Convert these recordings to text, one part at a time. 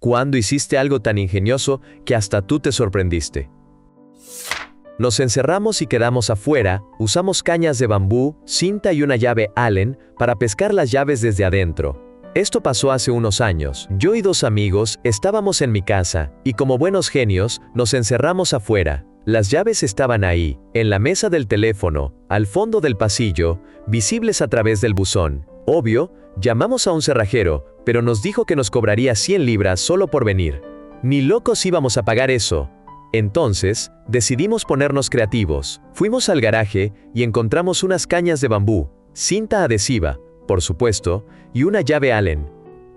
¿Cuándo hiciste algo tan ingenioso que hasta tú te sorprendiste? Nos encerramos y quedamos afuera, usamos cañas de bambú, cinta y una llave Allen para pescar las llaves desde adentro. Esto pasó hace unos años. Yo y 2 amigos estábamos en mi casa, y como buenos genios, nos encerramos afuera. Las llaves estaban ahí, en la mesa del teléfono, al fondo del pasillo, visibles a través del buzón. Obvio, llamamos a un cerrajero, pero nos dijo que nos cobraría 100 libras solo por venir. Ni locos íbamos a pagar eso. Entonces, decidimos ponernos creativos. Fuimos al garaje y encontramos unas cañas de bambú, cinta adhesiva, por supuesto, y una llave Allen.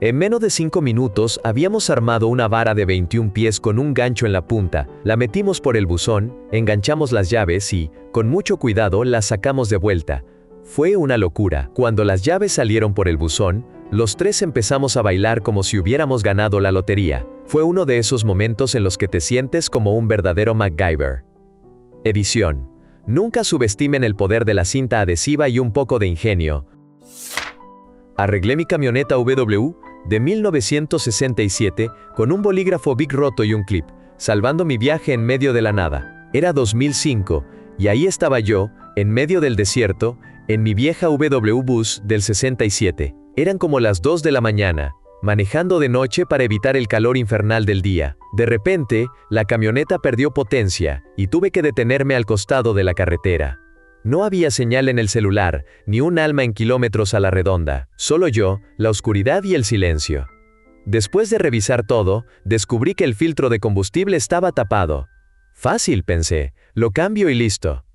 En menos de 5 minutos habíamos armado una vara de 21 pies con un gancho en la punta, la metimos por el buzón, enganchamos las llaves y, con mucho cuidado, las sacamos de vuelta. Fue una locura. Cuando las llaves salieron por el buzón, los 3 empezamos a bailar como si hubiéramos ganado la lotería. Fue uno de esos momentos en los que te sientes como un verdadero MacGyver. Edición. Nunca subestimen el poder de la cinta adhesiva y un poco de ingenio. Arreglé mi camioneta VW de 1967 con un bolígrafo Bic roto y un clip, salvando mi viaje en medio de la nada. Era 2005, y ahí estaba yo, en medio del desierto, en mi vieja VW Bus del 67. Eran como las 2 de la mañana, manejando de noche para evitar el calor infernal del día. De repente, la camioneta perdió potencia, y tuve que detenerme al costado de la carretera. No había señal en el celular, ni un alma en kilómetros a la redonda, solo yo, la oscuridad y el silencio. Después de revisar todo, descubrí que el filtro de combustible estaba tapado. Fácil, pensé, lo cambio y listo.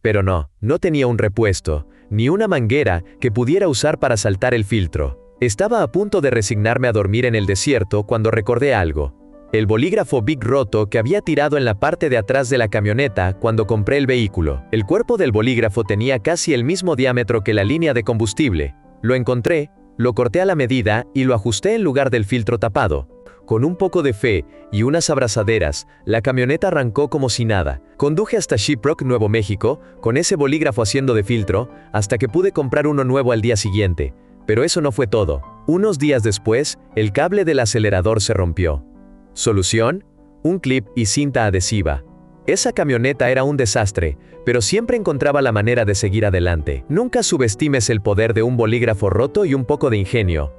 Pero no tenía un repuesto, ni una manguera que pudiera usar para saltar el filtro. Estaba a punto de resignarme a dormir en el desierto cuando recordé algo. El bolígrafo Bic roto que había tirado en la parte de atrás de la camioneta cuando compré el vehículo. El cuerpo del bolígrafo tenía casi el mismo diámetro que la línea de combustible. Lo encontré, lo corté a la medida y lo ajusté en lugar del filtro tapado. Con un poco de fe y unas abrazaderas, la camioneta arrancó como si nada. Conduje hasta Shiprock, Nuevo México, con ese bolígrafo haciendo de filtro, hasta que pude comprar uno nuevo al día siguiente. Pero eso no fue todo. Unos días después, el cable del acelerador se rompió. ¿Solución? Un clip y cinta adhesiva. Esa camioneta era un desastre, pero siempre encontraba la manera de seguir adelante. Nunca subestimes el poder de un bolígrafo roto y un poco de ingenio.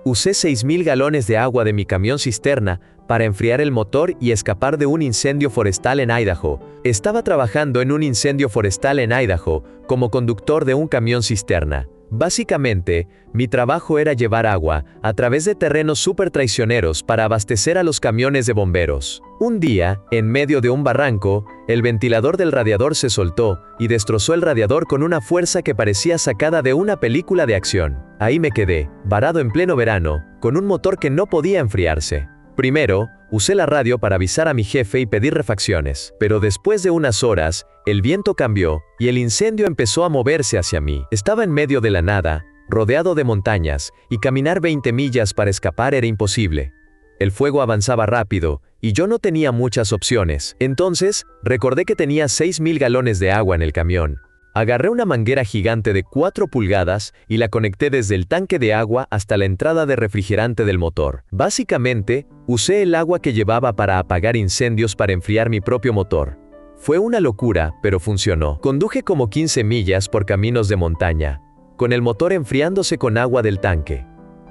Usé 6,000 galones de agua de mi camión cisterna para enfriar el motor y escapar de un incendio forestal en Idaho. Estaba trabajando en un incendio forestal en Idaho como conductor de un camión cisterna. Básicamente, mi trabajo era llevar agua a través de terrenos súper traicioneros para abastecer a los camiones de bomberos. Un día, en medio de un barranco, el ventilador del radiador se soltó y destrozó el radiador con una fuerza que parecía sacada de una película de acción. Ahí me quedé, varado en pleno verano, con un motor que no podía enfriarse. Primero, usé la radio para avisar a mi jefe y pedir refacciones, pero después de unas horas, el viento cambió y el incendio empezó a moverse hacia mí. Estaba en medio de la nada, rodeado de montañas, y caminar 20 millas para escapar era imposible. El fuego avanzaba rápido, y yo no tenía muchas opciones. Entonces, recordé que tenía 6,000 galones de agua en el camión. Agarré una manguera gigante de 4 pulgadas y la conecté desde el tanque de agua hasta la entrada de refrigerante del motor. Básicamente, usé el agua que llevaba para apagar incendios para enfriar mi propio motor. Fue una locura, pero funcionó. Conduje como 15 millas por caminos de montaña, con el motor enfriándose con agua del tanque.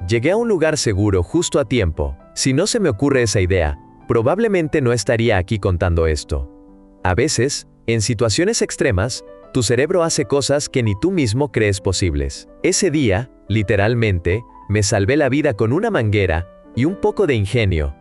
Llegué a un lugar seguro justo a tiempo. Si no se me ocurre esa idea, probablemente no estaría aquí contando esto. A veces, en situaciones extremas, tu cerebro hace cosas que ni tú mismo crees posibles. Ese día, literalmente, me salvé la vida con una manguera y un poco de ingenio.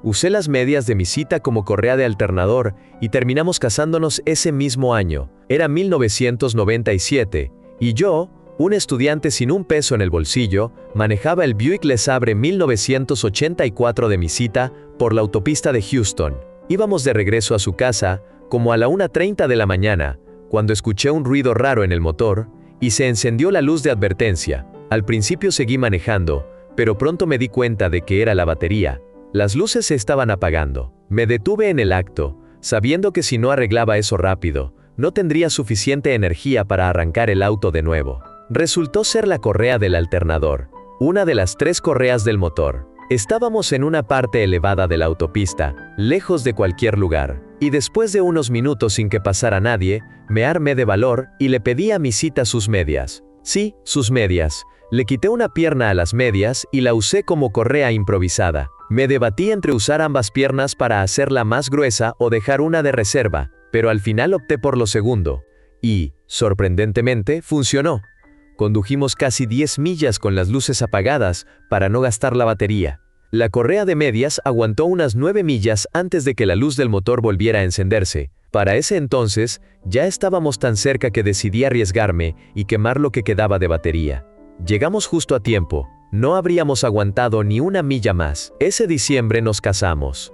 Usé las medias de mi cita como correa de alternador y terminamos casándonos ese mismo año. Era 1997, y yo, un estudiante sin un peso en el bolsillo, manejaba el Buick LeSabre 1984 de mi cita por la autopista de Houston. Íbamos de regreso a su casa, como a la 1:30 de la mañana, cuando escuché un ruido raro en el motor, y se encendió la luz de advertencia. Al principio seguí manejando, pero pronto me di cuenta de que era la batería. Las luces se estaban apagando. Me detuve en el acto, sabiendo que si no arreglaba eso rápido, no tendría suficiente energía para arrancar el auto de nuevo. Resultó ser la correa del alternador. una de las 3 correas del motor. Estábamos en una parte elevada de la autopista, lejos de cualquier lugar, y después de unos minutos sin que pasara nadie, me armé de valor y le pedí a mi cita sus medias. Sí, sus medias. Le quité una pierna a las medias y la usé como correa improvisada. Me debatí entre usar ambas piernas para hacerla más gruesa o dejar una de reserva, pero al final opté por lo segundo. Y, sorprendentemente, funcionó. Condujimos casi 10 millas con las luces apagadas para no gastar la batería. La correa de medias aguantó unas 9 millas antes de que la luz del motor volviera a encenderse. Para ese entonces, ya estábamos tan cerca que decidí arriesgarme y quemar lo que quedaba de batería. Llegamos justo a tiempo. No habríamos aguantado ni una milla más. Ese diciembre nos casamos.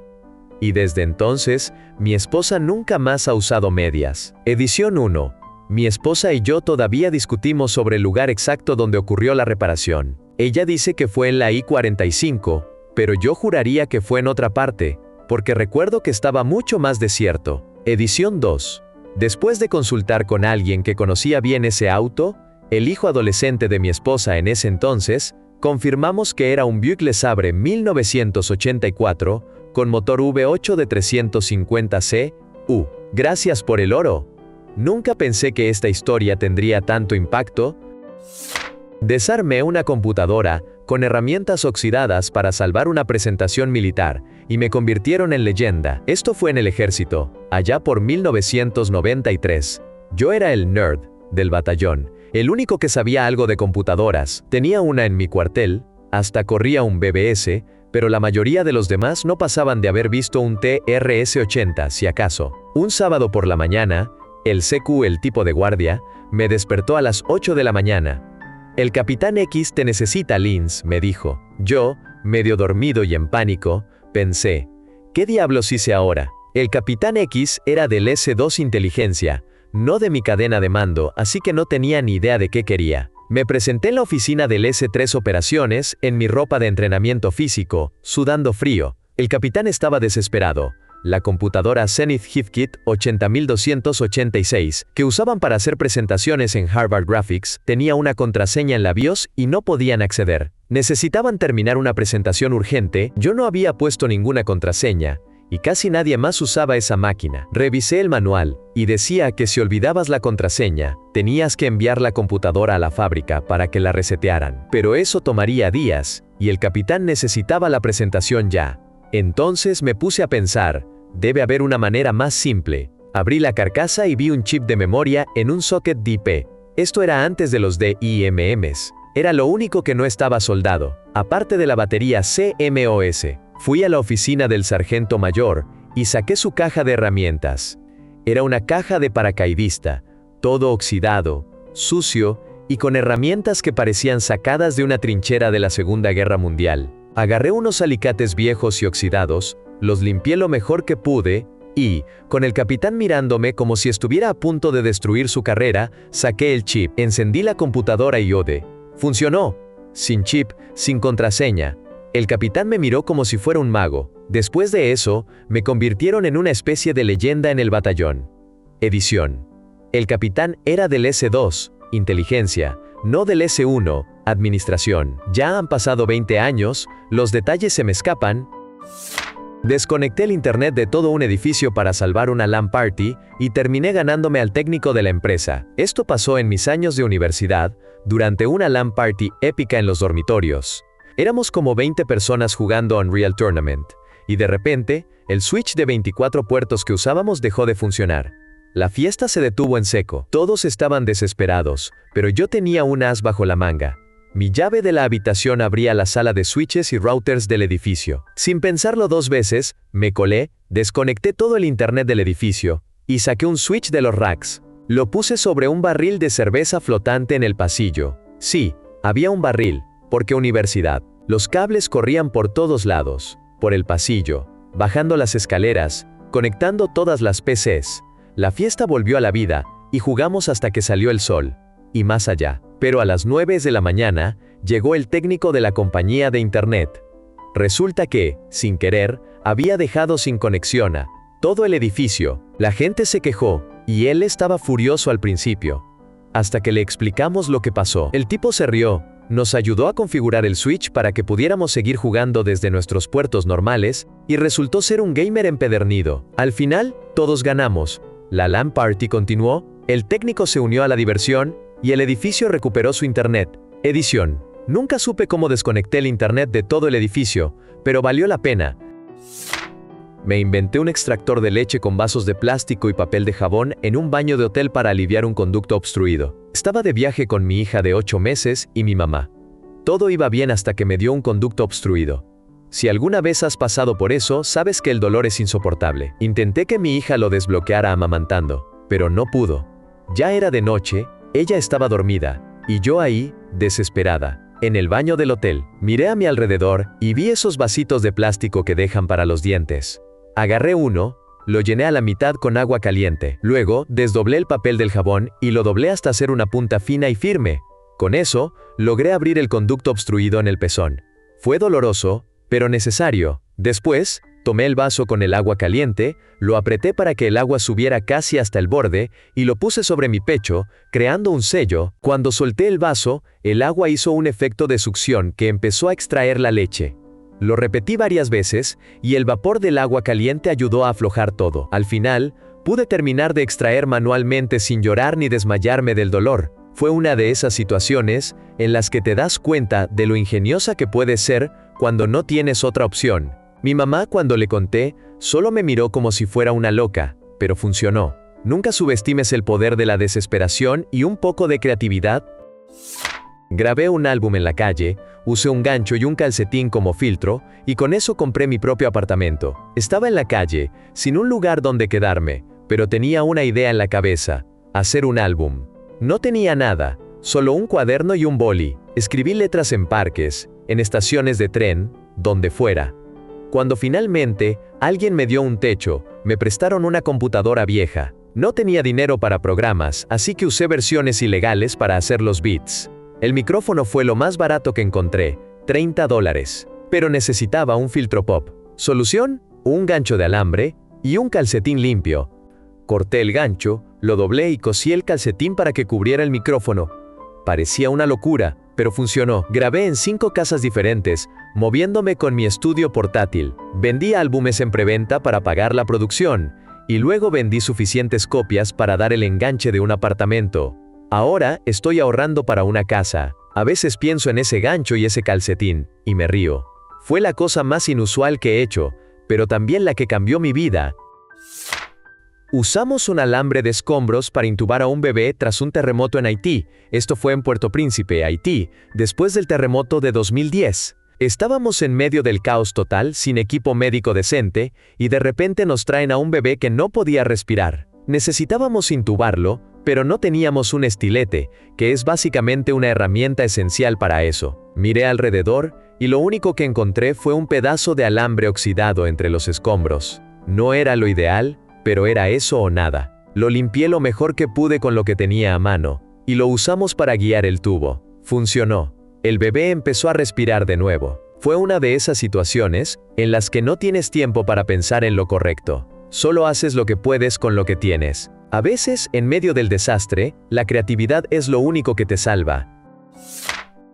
Y desde entonces, mi esposa nunca más ha usado medias. Edición 1. Mi esposa y yo todavía discutimos sobre el lugar exacto donde ocurrió la reparación. Ella dice que fue en la I-45, pero yo juraría que fue en otra parte, porque recuerdo que estaba mucho más desierto. Edición 2. Después de consultar con alguien que conocía bien ese auto, el hijo adolescente de mi esposa en ese entonces, confirmamos que era un Buick LeSabre 1984 con motor V8 de 350 cu. Gracias por el oro. Nunca pensé que esta historia tendría tanto impacto. Desarmé una computadora con herramientas oxidadas para salvar una presentación militar y me convirtieron en leyenda. Esto fue en el ejército, allá por 1993. Yo era el nerd del batallón, el único que sabía algo de computadoras. Tenía una en mi cuartel, hasta corría un BBS, pero la mayoría de los demás no pasaban de haber visto un TRS-80 si acaso. Un sábado por la mañana, el CQ, el tipo de guardia, me despertó a las 8 de la mañana. El capitán X te necesita, Linz, me dijo. Yo, medio dormido y en pánico, pensé, ¿qué diablos hice ahora? El capitán X era del S2 Inteligencia, no de mi cadena de mando, así que no tenía ni idea de qué quería. Me presenté en la oficina del S3 Operaciones, en mi ropa de entrenamiento físico, sudando frío. El capitán estaba desesperado. La computadora Zenith HeathKit 80286, que usaban para hacer presentaciones en Harvard Graphics, tenía una contraseña en la BIOS y no podían acceder. Necesitaban terminar una presentación urgente, yo no había puesto ninguna contraseña, y casi nadie más usaba esa máquina. Revisé el manual, y decía que si olvidabas la contraseña, tenías que enviar la computadora a la fábrica para que la resetearan. Pero eso tomaría días, y el capitán necesitaba la presentación ya. Entonces me puse a pensar, debe haber una manera más simple. Abrí la carcasa y vi un chip de memoria en un socket DP. Esto era antes de los DIMMs. Era lo único que no estaba soldado, aparte de la batería CMOS. Fui a la oficina del sargento mayor y saqué su caja de herramientas. Era una caja de paracaidista, todo oxidado, sucio y con herramientas que parecían sacadas de una trinchera de la Segunda Guerra Mundial. Agarré unos alicates viejos y oxidados, los limpié lo mejor que pude y, con el capitán mirándome como si estuviera a punto de destruir su carrera, saqué el chip, encendí la computadora y ode. Funcionó. Sin chip, sin contraseña. El capitán me miró como si fuera un mago. Después de eso, me convirtieron en una especie de leyenda en el batallón. Edición. El capitán era del S2, Inteligencia, no del S1, Administración. Ya han pasado 20 años, los detalles se me escapan. Desconecté el internet de todo un edificio para salvar una LAN party y terminé ganándome al técnico de la empresa. Esto pasó en mis años de universidad, durante una LAN party épica en los dormitorios. Éramos como 20 personas jugando Unreal Tournament, y de repente, el switch de 24 puertos que usábamos dejó de funcionar. La fiesta se detuvo en seco. Todos estaban desesperados, pero yo tenía un as bajo la manga. Mi llave de la habitación abría la sala de switches y routers del edificio. Sin pensarlo 2 veces, me colé, desconecté todo el internet del edificio, y saqué un switch de los racks. Lo puse sobre un barril de cerveza flotante en el pasillo. Sí, había un barril, porque universidad. Los cables corrían por todos lados, por el pasillo, bajando las escaleras, conectando todas las PCs. La fiesta volvió a la vida, y jugamos hasta que salió el sol, y más allá. Pero a las 9 de la mañana, llegó el técnico de la compañía de internet. Resulta que, sin querer, había dejado sin conexión a todo el edificio. La gente se quejó, y él estaba furioso al principio. Hasta que le explicamos lo que pasó. El tipo se rió, nos ayudó a configurar el Switch para que pudiéramos seguir jugando desde nuestros puertos normales, y resultó ser un gamer empedernido. Al final, todos ganamos. La LAN party continuó, el técnico se unió a la diversión, y el edificio recuperó su internet. Edición. Nunca supe cómo desconecté el internet de todo el edificio, pero valió la pena. Me inventé un extractor de leche con vasos de plástico y papel de jabón en un baño de hotel para aliviar un conducto obstruido. Estaba de viaje con mi hija de 8 meses y mi mamá. Todo iba bien hasta que me dio un conducto obstruido. Si alguna vez has pasado por eso, sabes que el dolor es insoportable. Intenté que mi hija lo desbloqueara amamantando, pero no pudo. Ya era de noche, ella estaba dormida, y yo ahí, desesperada. En el baño del hotel, miré a mi alrededor y vi esos vasitos de plástico que dejan para los dientes. Agarré uno, lo llené a la mitad con agua caliente. Luego, desdoblé el papel del jabón y lo doblé hasta hacer una punta fina y firme. Con eso, logré abrir el conducto obstruido en el pezón. Fue doloroso, pero necesario. Después, tomé el vaso con el agua caliente, lo apreté para que el agua subiera casi hasta el borde y lo puse sobre mi pecho, creando un sello. Cuando solté el vaso, el agua hizo un efecto de succión que empezó a extraer la leche. Lo repetí varias veces y el vapor del agua caliente ayudó a aflojar todo. Al final, pude terminar de extraer manualmente sin llorar ni desmayarme del dolor. Fue una de esas situaciones en las que te das cuenta de lo ingeniosa que puedes ser cuando no tienes otra opción. Mi mamá, cuando le conté, solo me miró como si fuera una loca, pero funcionó. Nunca subestimes el poder de la desesperación y un poco de creatividad. Grabé un álbum en la calle, usé un gancho y un calcetín como filtro, y con eso compré mi propio apartamento. Estaba en la calle, sin un lugar donde quedarme, pero tenía una idea en la cabeza: hacer un álbum. No tenía nada, solo un cuaderno y un boli. Escribí letras en parques, en estaciones de tren, donde fuera. Cuando finalmente alguien me dio un techo, me prestaron una computadora vieja. No tenía dinero para programas, así que usé versiones ilegales para hacer los beats. El micrófono fue lo más barato que encontré, $30, pero necesitaba un filtro pop. Solución: un gancho de alambre y un calcetín limpio. Corté el gancho, lo doblé y cosí el calcetín para que cubriera el micrófono. Parecía una locura, pero funcionó. Grabé en 5 casas diferentes, moviéndome con mi estudio portátil. Vendí álbumes en preventa para pagar la producción, y luego vendí suficientes copias para dar el enganche de un apartamento. Ahora estoy ahorrando para una casa. A veces pienso en ese gancho y ese calcetín, y me río. Fue la cosa más inusual que he hecho, pero también la que cambió mi vida. Usamos un alambre de escombros para intubar a un bebé tras un terremoto en Haití. Esto fue en Puerto Príncipe, Haití, después del terremoto de 2010. Estábamos en medio del caos total, sin equipo médico decente, y de repente nos traen a un bebé que no podía respirar. Necesitábamos intubarlo, pero no teníamos un estilete, que es básicamente una herramienta esencial para eso. Miré alrededor, y lo único que encontré fue un pedazo de alambre oxidado entre los escombros. No era lo ideal, pero era eso o nada. Lo limpié lo mejor que pude con lo que tenía a mano, y lo usamos para guiar el tubo. Funcionó. El bebé empezó a respirar de nuevo. Fue una de esas situaciones en las que no tienes tiempo para pensar en lo correcto. Solo haces lo que puedes con lo que tienes. A veces, en medio del desastre, la creatividad es lo único que te salva.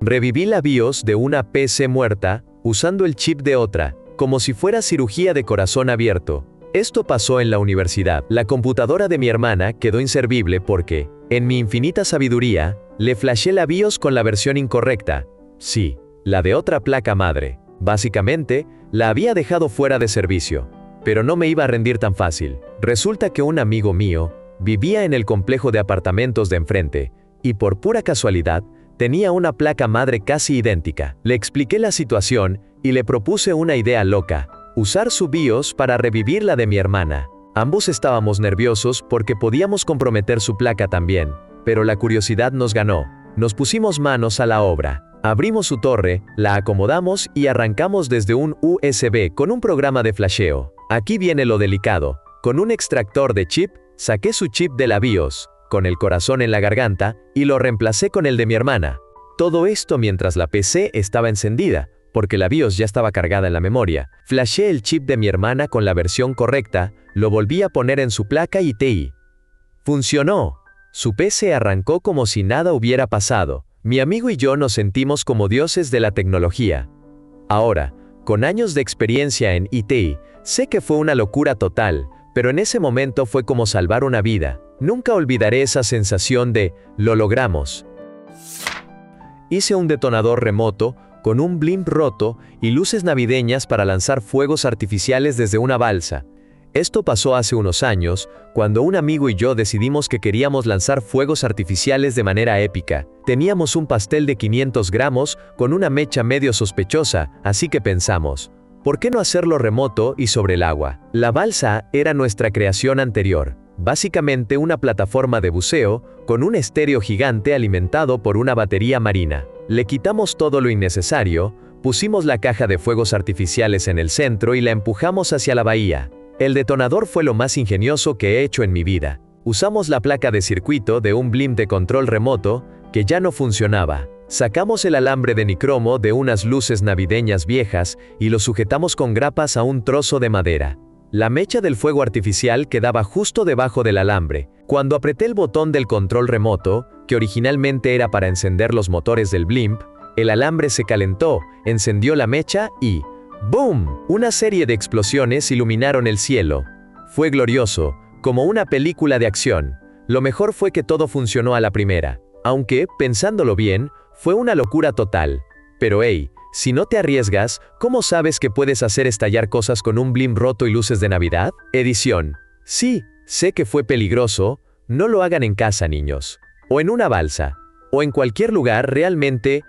Reviví la BIOS de una PC muerta, usando el chip de otra, como si fuera cirugía de corazón abierto. Esto pasó en la universidad. La computadora de mi hermana quedó inservible porque, en mi infinita sabiduría, le flashé la BIOS con la versión incorrecta. Sí, la de otra placa madre. Básicamente, la había dejado fuera de servicio. Pero no me iba a rendir tan fácil. Resulta que un amigo mío vivía en el complejo de apartamentos de enfrente, y por pura casualidad, tenía una placa madre casi idéntica. Le expliqué la situación y le propuse una idea loca: usar su BIOS para revivir la de mi hermana. Ambos estábamos nerviosos porque podíamos comprometer su placa también, pero la curiosidad nos ganó. Nos pusimos manos a la obra. Abrimos su torre, la acomodamos y arrancamos desde un USB con un programa de flasheo. Aquí viene lo delicado. Con un extractor de chip, saqué su chip de la BIOS, con el corazón en la garganta, y lo reemplacé con el de mi hermana. Todo esto mientras la PC estaba encendida, porque la BIOS ya estaba cargada en la memoria. Flasheé el chip de mi hermana con la versión correcta, lo volví a poner en su placa y TI. ¡Funcionó! Su PC arrancó como si nada hubiera pasado. Mi amigo y yo nos sentimos como dioses de la tecnología. Ahora, con años de experiencia en IT, sé que fue una locura total, pero en ese momento fue como salvar una vida. Nunca olvidaré esa sensación de «lo logramos». Hice un detonador remoto, con un blimp roto y luces navideñas para lanzar fuegos artificiales desde una balsa. Esto pasó hace unos años, cuando un amigo y yo decidimos que queríamos lanzar fuegos artificiales de manera épica. Teníamos un pastel de 500 gramos con una mecha medio sospechosa, así que pensamos, ¿por qué no hacerlo remoto y sobre el agua? La balsa era nuestra creación anterior, básicamente una plataforma de buceo con un estéreo gigante alimentado por una batería marina. Le quitamos todo lo innecesario, pusimos la caja de fuegos artificiales en el centro y la empujamos hacia la bahía. El detonador fue lo más ingenioso que he hecho en mi vida. Usamos la placa de circuito de un blimp de control remoto, que ya no funcionaba. Sacamos el alambre de nicromo de unas luces navideñas viejas y lo sujetamos con grapas a un trozo de madera. La mecha del fuego artificial quedaba justo debajo del alambre. Cuando apreté el botón del control remoto, que originalmente era para encender los motores del blimp, el alambre se calentó, encendió la mecha y ¡boom! Una serie de explosiones iluminaron el cielo. Fue glorioso, como una película de acción. Lo mejor fue que todo funcionó a la primera. Aunque, pensándolo bien, fue una locura total. Pero hey, si no te arriesgas, ¿cómo sabes que puedes hacer estallar cosas con un blimp roto y luces de Navidad? Edición. Sí, sé que fue peligroso, no lo hagan en casa, niños. O en una balsa. O en cualquier lugar realmente.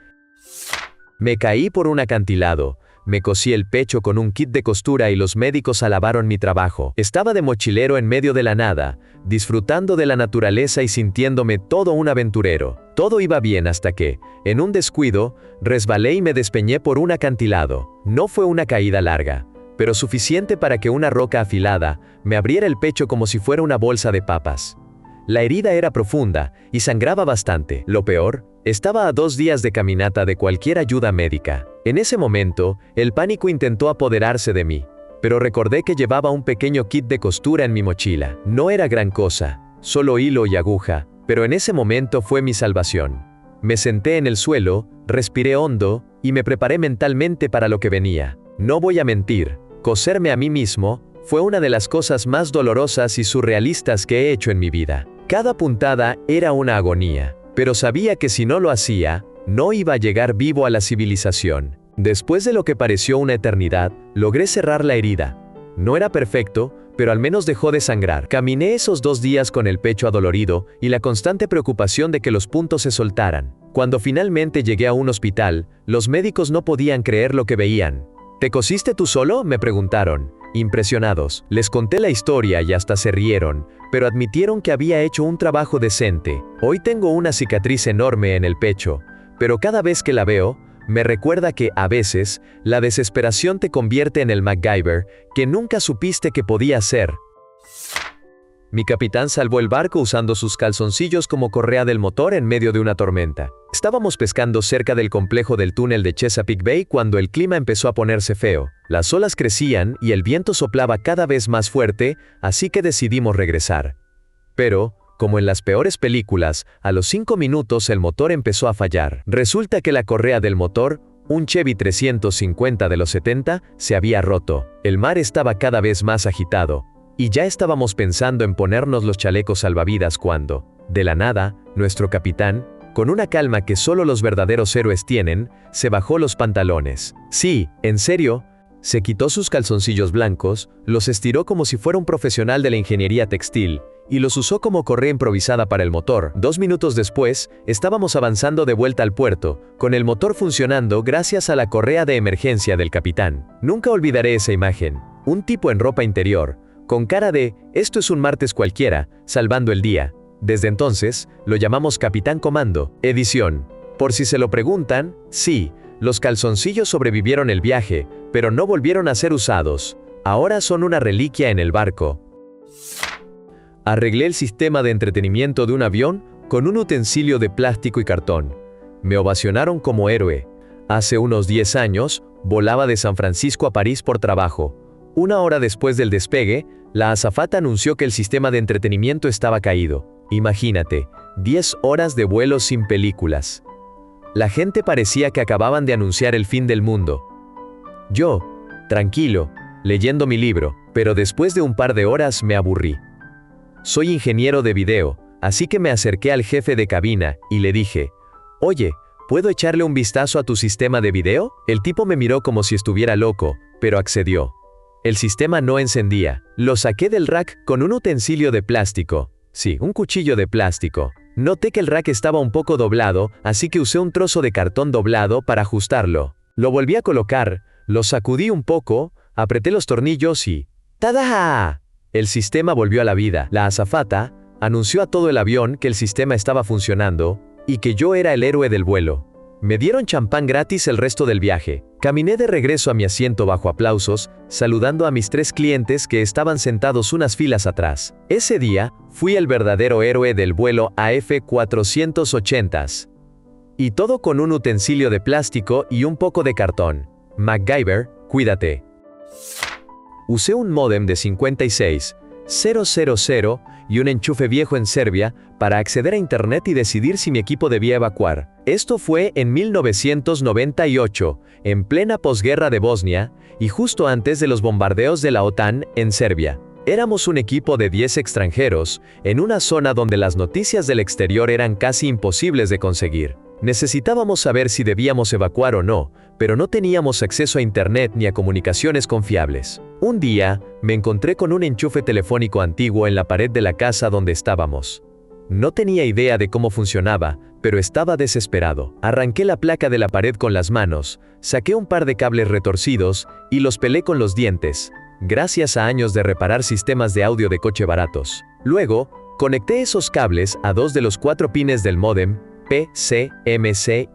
Me caí por un acantilado. Me cosí el pecho con un kit de costura y los médicos alabaron mi trabajo. Estaba de mochilero en medio de la nada, disfrutando de la naturaleza y sintiéndome todo un aventurero. Todo iba bien hasta que, en un descuido, resbalé y me despeñé por un acantilado. No fue una caída larga, pero suficiente para que una roca afilada me abriera el pecho como si fuera una bolsa de papas. La herida era profunda y sangraba bastante. Lo peor, estaba a 2 días de caminata de cualquier ayuda médica. En ese momento, el pánico intentó apoderarse de mí, pero recordé que llevaba un pequeño kit de costura en mi mochila. No era gran cosa, solo hilo y aguja, pero en ese momento fue mi salvación. Me senté en el suelo, respiré hondo, y me preparé mentalmente para lo que venía. No voy a mentir, coserme a mí mismo fue una de las cosas más dolorosas y surrealistas que he hecho en mi vida. Cada puntada era una agonía, pero sabía que si no lo hacía, no iba a llegar vivo a la civilización. Después de lo que pareció una eternidad, logré cerrar la herida. No era perfecto, pero al menos dejó de sangrar. Caminé esos 2 días con el pecho adolorido y la constante preocupación de que los puntos se soltaran. Cuando finalmente llegué a un hospital, los médicos no podían creer lo que veían. ¿Te cosiste tú solo?, me preguntaron. Impresionados, les conté la historia y hasta se rieron, pero admitieron que había hecho un trabajo decente. Hoy tengo una cicatriz enorme en el pecho, pero cada vez que la veo, me recuerda que, a veces, la desesperación te convierte en el MacGyver que nunca supiste que podía ser. Mi capitán salvó el barco usando sus calzoncillos como correa del motor en medio de una tormenta. Estábamos pescando cerca del complejo del túnel de Chesapeake Bay cuando el clima empezó a ponerse feo. Las olas crecían y el viento soplaba cada vez más fuerte, así que decidimos regresar. Pero, como en las peores películas, a los 5 minutos el motor empezó a fallar. Resulta que la correa del motor, un Chevy 350 de los 70, se había roto. El mar estaba cada vez más agitado. Y ya estábamos pensando en ponernos los chalecos salvavidas cuando, de la nada, nuestro capitán, con una calma que solo los verdaderos héroes tienen, se bajó los pantalones. Sí, en serio, se quitó sus calzoncillos blancos, los estiró como si fuera un profesional de la ingeniería textil, y los usó como correa improvisada para el motor. 2 minutos después, estábamos avanzando de vuelta al puerto, con el motor funcionando gracias a la correa de emergencia del capitán. Nunca olvidaré esa imagen. Un tipo en ropa interior, con cara de, esto es un martes cualquiera, salvando el día. Desde entonces, lo llamamos Capitán Comando. Edición. Por si se lo preguntan, sí, los calzoncillos sobrevivieron el viaje, pero no volvieron a ser usados. Ahora son una reliquia en el barco. Arreglé el sistema de entretenimiento de un avión con un utensilio de plástico y cartón. Me ovacionaron como héroe. Hace unos 10 años, volaba de San Francisco a París por trabajo. 1 hora después del despegue, la azafata anunció que el sistema de entretenimiento estaba caído. Imagínate, 10 horas de vuelo sin películas. La gente parecía que acababan de anunciar el fin del mundo. Yo, tranquilo, leyendo mi libro, pero después de un par de horas me aburrí. Soy ingeniero de video, así que me acerqué al jefe de cabina y le dije, «Oye, ¿puedo echarle un vistazo a tu sistema de video?» El tipo me miró como si estuviera loco, pero accedió. El sistema no encendía. Lo saqué del rack con un utensilio de plástico. Sí, un cuchillo de plástico. Noté que el rack estaba un poco doblado, así que usé un trozo de cartón doblado para ajustarlo. Lo volví a colocar, lo sacudí un poco, apreté los tornillos y... ¡Tada! El sistema volvió a la vida. La azafata anunció a todo el avión que el sistema estaba funcionando y que yo era el héroe del vuelo. Me dieron champán gratis el resto del viaje. Caminé de regreso a mi asiento bajo aplausos, saludando a mis 3 clientes que estaban sentados unas filas atrás. Ese día, fui el verdadero héroe del vuelo AF480. Y todo con un utensilio de plástico y un poco de cartón. MacGyver, cuídate. Usé un módem de 56.000 y un enchufe viejo en Serbia para acceder a internet y decidir si mi equipo debía evacuar. Esto fue en 1998, en plena posguerra de Bosnia, y justo antes de los bombardeos de la OTAN en Serbia. Éramos un equipo de 10 extranjeros, en una zona donde las noticias del exterior eran casi imposibles de conseguir. Necesitábamos saber si debíamos evacuar o no, pero no teníamos acceso a internet ni a comunicaciones confiables. Un día, me encontré con un enchufe telefónico antiguo en la pared de la casa donde estábamos. No tenía idea de cómo funcionaba, pero estaba desesperado. Arranqué la placa de la pared con las manos, saqué un par de cables retorcidos y los pelé con los dientes, gracias a años de reparar sistemas de audio de coche baratos. Luego, conecté esos cables a 2 de los 4 pines del módem PCMCIA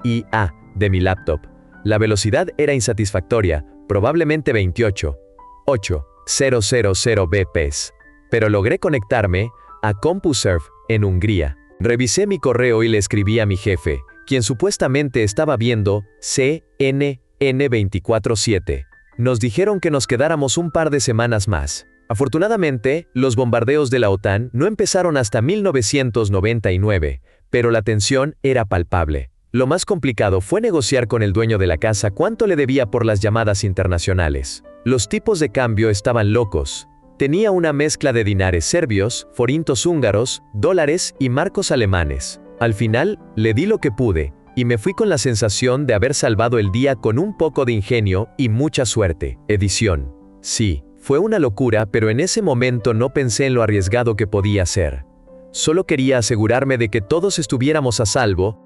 de mi laptop. La velocidad era insatisfactoria, probablemente 28.800 bps, pero logré conectarme a CompuServe en Hungría. Revisé mi correo y le escribí a mi jefe, quien supuestamente estaba viendo CNN 24/7. Nos dijeron que nos quedáramos un par de semanas más. Afortunadamente, los bombardeos de la OTAN no empezaron hasta 1999, pero la tensión era palpable. Lo más complicado fue negociar con el dueño de la casa cuánto le debía por las llamadas internacionales. Los tipos de cambio estaban locos. Tenía una mezcla de dinares serbios, forintos húngaros, dólares y marcos alemanes. Al final, le di lo que pude, y me fui con la sensación de haber salvado el día con un poco de ingenio y mucha suerte. Edición. Sí, fue una locura, pero en ese momento no pensé en lo arriesgado que podía ser. Solo quería asegurarme de que todos estuviéramos a salvo.